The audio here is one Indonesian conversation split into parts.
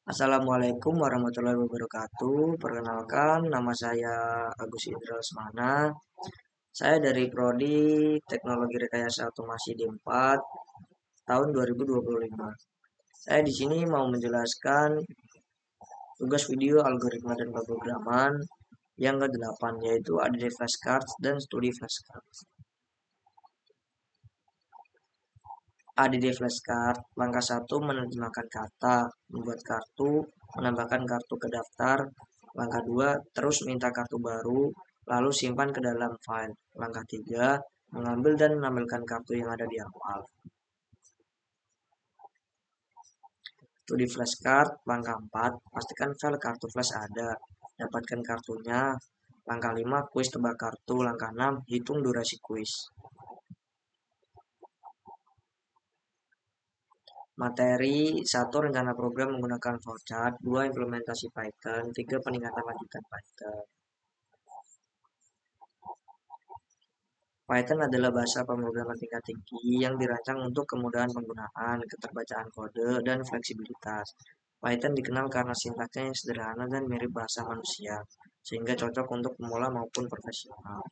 Assalamualaikum warahmatullahi wabarakatuh. Perkenalkan, nama saya Agus Indra Lesmana. Saya dari Prodi Teknologi Rekayasa Otomasi D4 tahun 2025. Saya di sini mau menjelaskan tugas video algoritma dan pemrograman yang ke-8, yaitu ADD flashcards dan studi flashcards. ADD flashcard, langkah 1 menerjemahkan kata, membuat kartu, menambahkan kartu ke daftar. Langkah 2 terus minta kartu baru, lalu simpan ke dalam file. Langkah 3 mengambil dan menampilkan kartu yang ada di awal. Studi flashcard, langkah 4 pastikan file kartu flash ada, dapatkan kartunya. Langkah 5 kuis tebak kartu. Langkah 6 hitung durasi kuis. Materi 1 rencana program menggunakan flowchart, 2 implementasi Python, 3 peningkatan lanjutan Python. Python adalah bahasa pemrograman tingkat tinggi yang dirancang untuk kemudahan penggunaan, keterbacaan kode, dan fleksibilitas. Python dikenal karena sintaksnya yang sederhana dan mirip bahasa manusia, sehingga cocok untuk pemula maupun profesional.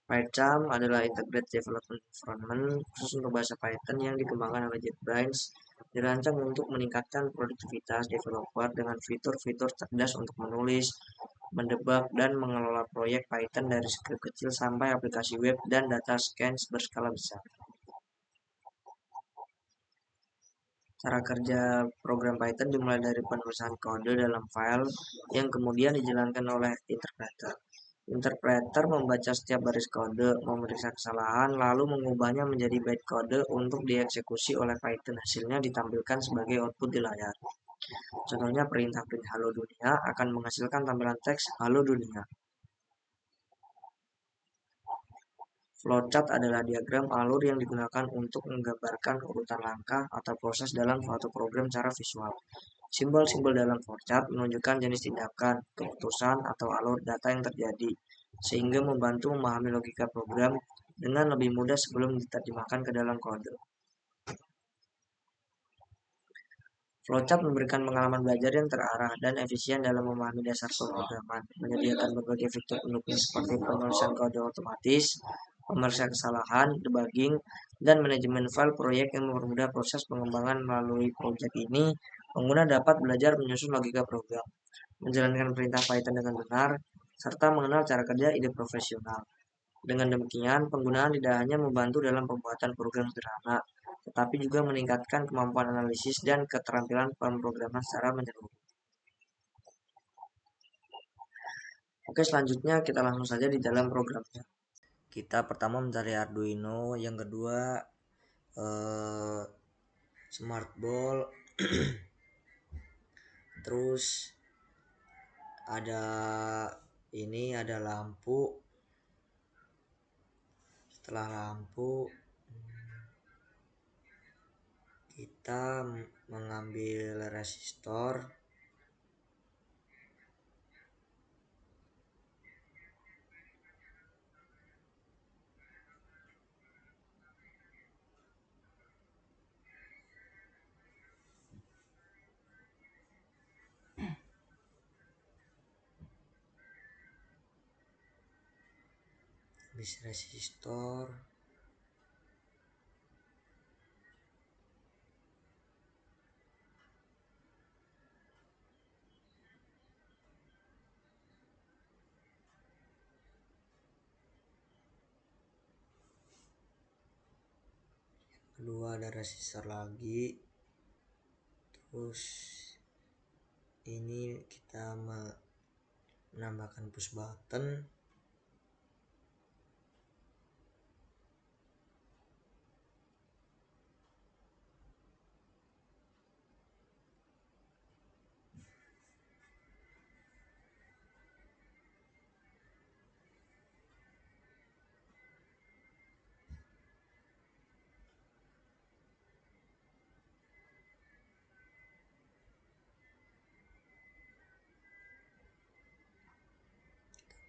PyCharm adalah Integrated Development Environment khusus untuk bahasa Python yang dikembangkan oleh JetBrains, dirancang untuk meningkatkan produktivitas developer dengan fitur-fitur cerdas untuk menulis, mendebug, dan mengelola proyek Python dari skrip kecil sampai aplikasi web dan data science berskala besar. Cara kerja program Python dimulai dari penulisan kode dalam file yang kemudian dijalankan oleh interpreter. Interpreter membaca setiap baris kode, memeriksa kesalahan, lalu mengubahnya menjadi bytecode untuk dieksekusi oleh Python. Hasilnya ditampilkan sebagai output di layar. Contohnya perintah print halo dunia akan menghasilkan tampilan teks halo dunia. Flowchart adalah diagram alur yang digunakan untuk menggambarkan urutan langkah atau proses dalam suatu program secara visual. Simbol-simbol dalam flowchart menunjukkan jenis tindakan, keputusan, atau alur data yang terjadi, sehingga membantu memahami logika program dengan lebih mudah sebelum diterjemahkan ke dalam kode. Flowchart memberikan pengalaman belajar yang terarah dan efisien dalam memahami dasar pemrograman, menyediakan berbagai fitur pendukung seperti penulisan kode otomatis, pemeriksa kesalahan, debugging, dan manajemen file proyek yang mempermudah proses pengembangan. Melalui proyek ini, pengguna dapat belajar menyusun logika program, menjalankan perintah Python dengan benar, serta mengenal cara kerja ide profesional. Dengan demikian, penggunaan tidak hanya membantu dalam pembuatan program sederhana, tetapi juga meningkatkan kemampuan analisis dan keterampilan pemrograman secara menyeluruh. Oke, selanjutnya kita langsung saja di dalam programnya. Kita pertama mencari Arduino, yang kedua smart ball, terus ada lampu. Setelah lampu, kita mengambil resistor, kedua ada resistor lagi, terus ini kita menambahkan push button,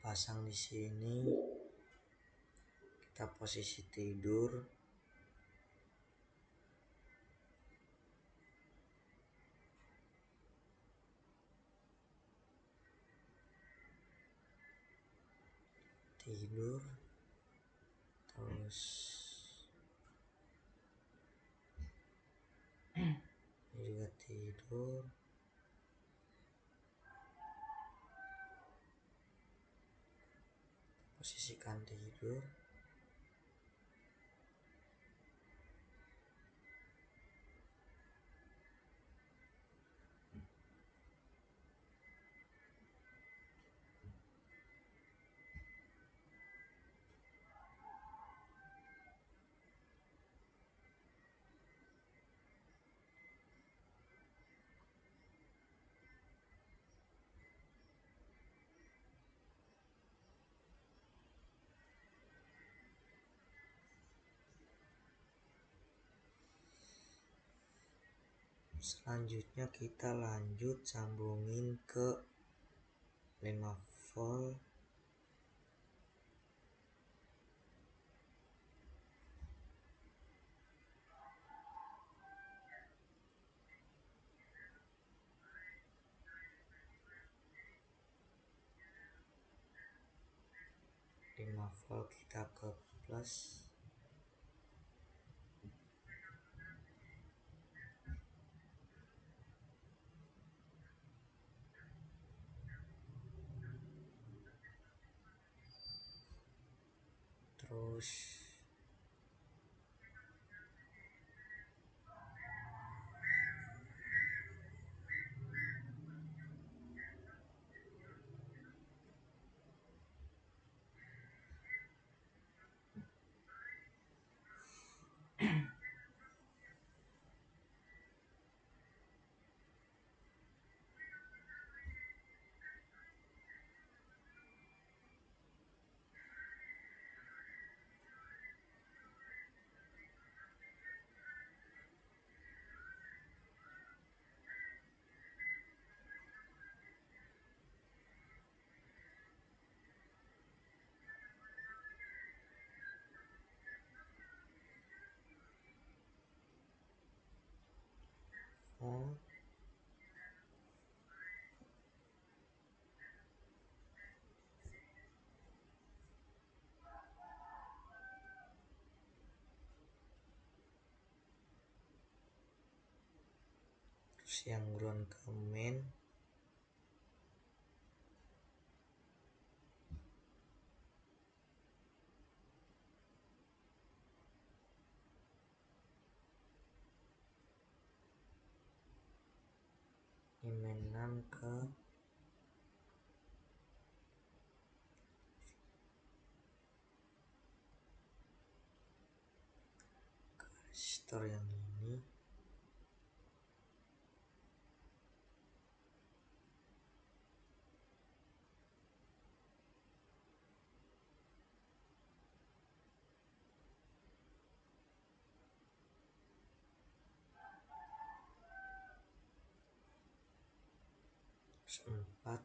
pasang di sini, kita posisi tidur, tidur, terus ini juga tidur, posisikan tidur, selanjutnya kita lanjut sambungin ke 5 volt. Kita ke plus, terus volt. Terus yang ground ke main, ini mainan ke resistor yang ini. Terus 4,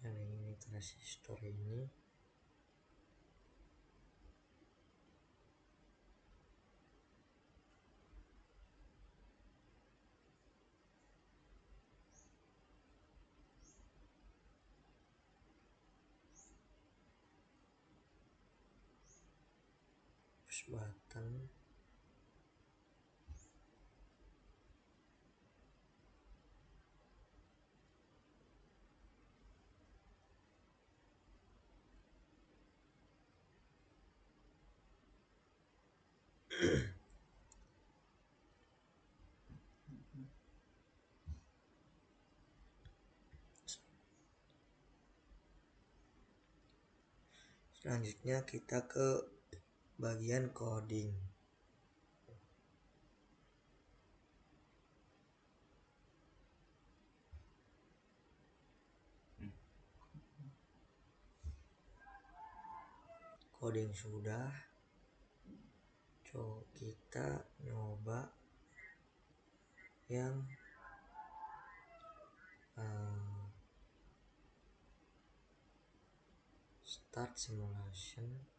yang ini resistor ini. Push button, selanjutnya kita ke bagian coding. . coding sudah. Coba kita nyoba yang start simulation.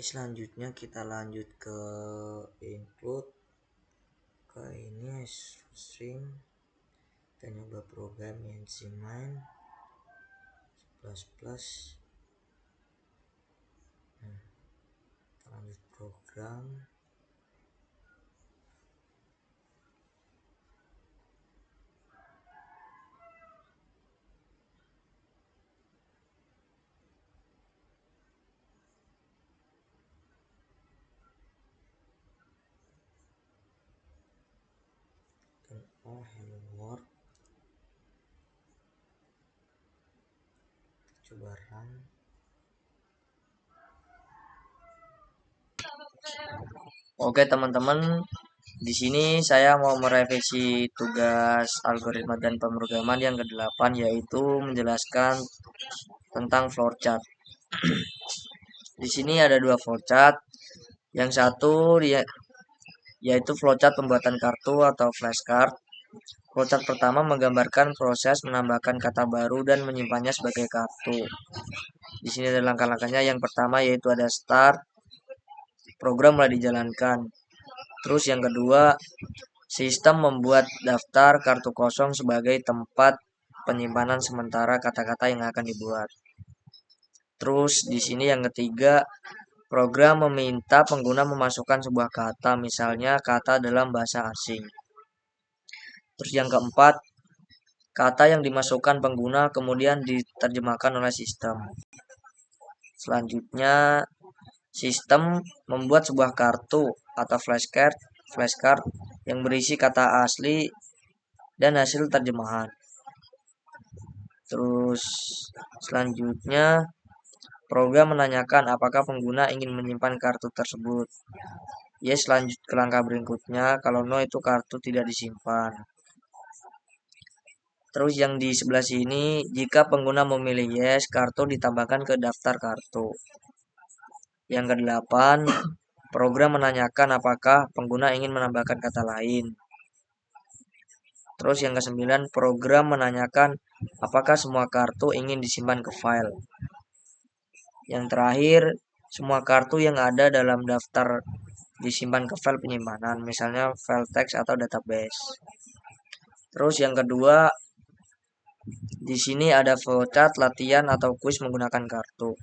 Selanjutnya kita lanjut ke input, ke ini string. Kita nyoba program main plus. Kita lanjut program. Hello world. Coba run. Oke teman-teman, di sini saya mau merevisi tugas algoritma dan pemrograman yang ke-8, yaitu menjelaskan tentang flowchart. Di sini ada 2 flowchart. Yang satu yaitu flowchart pembuatan kartu atau flashcard. Flowchart pertama menggambarkan proses menambahkan kata baru dan menyimpannya sebagai kartu. Di sini ada langkah-langkahnya. Yang pertama yaitu ada start, program mulai dijalankan. Terus yang kedua, sistem membuat daftar kartu kosong sebagai tempat penyimpanan sementara kata-kata yang akan dibuat. Terus di sini yang ketiga, program meminta pengguna memasukkan sebuah kata, misalnya kata dalam bahasa asing. Terus yang keempat, kata yang dimasukkan pengguna kemudian diterjemahkan oleh sistem. Selanjutnya, sistem membuat sebuah kartu atau flashcard yang berisi kata asli dan hasil terjemahan. Terus selanjutnya, program menanyakan apakah pengguna ingin menyimpan kartu tersebut. Yes, lanjut ke langkah berikutnya. Kalau no, itu kartu tidak disimpan. Terus yang di sebelah sini, jika pengguna memilih yes, kartu ditambahkan ke daftar kartu. Yang ke-8, program menanyakan apakah pengguna ingin menambahkan kata lain. Terus yang ke-9, program menanyakan apakah semua kartu ingin disimpan ke file. Yang terakhir, semua kartu yang ada dalam daftar disimpan ke file penyimpanan, misalnya file teks atau database. Terus yang kedua, di sini ada flowchart latihan atau kuis menggunakan kartu.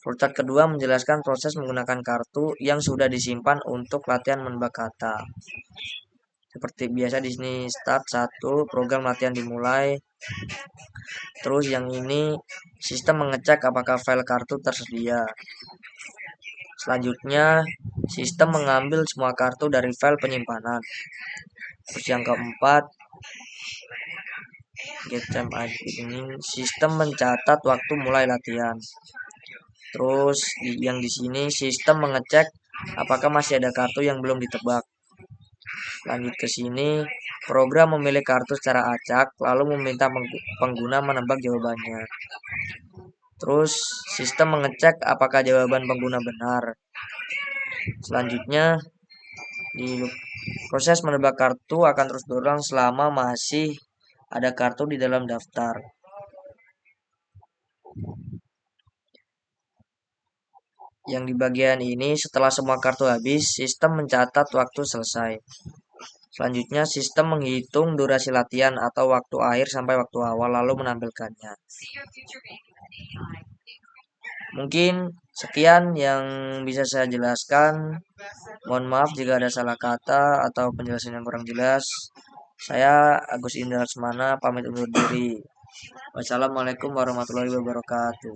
Flowchart kedua menjelaskan proses menggunakan kartu yang sudah disimpan untuk latihan menebak kata. Seperti biasa di sini start 1, program latihan dimulai. Terus yang ini sistem mengecek apakah file kartu tersedia. Selanjutnya sistem mengambil semua kartu dari file penyimpanan. Terus yang keempat, get time ID ini sistem mencatat waktu mulai latihan. Terus yang di sini sistem mengecek apakah masih ada kartu yang belum ditebak. Lanjut ke sini, program memilih kartu secara acak lalu meminta pengguna menebak jawabannya. Terus sistem mengecek apakah jawaban pengguna benar. Selanjutnya, proses menebak kartu akan terus berulang selama masih ada kartu di dalam daftar. Yang di bagian ini, setelah semua kartu habis, sistem mencatat waktu selesai. Selanjutnya, sistem menghitung durasi latihan atau waktu akhir sampai waktu awal lalu menampilkannya. Mungkin sekian yang bisa saya jelaskan. Mohon maaf jika ada salah kata atau penjelasan yang kurang jelas. Saya Agus Indra Lesmana pamit undur diri. Wassalamualaikum warahmatullahi wabarakatuh.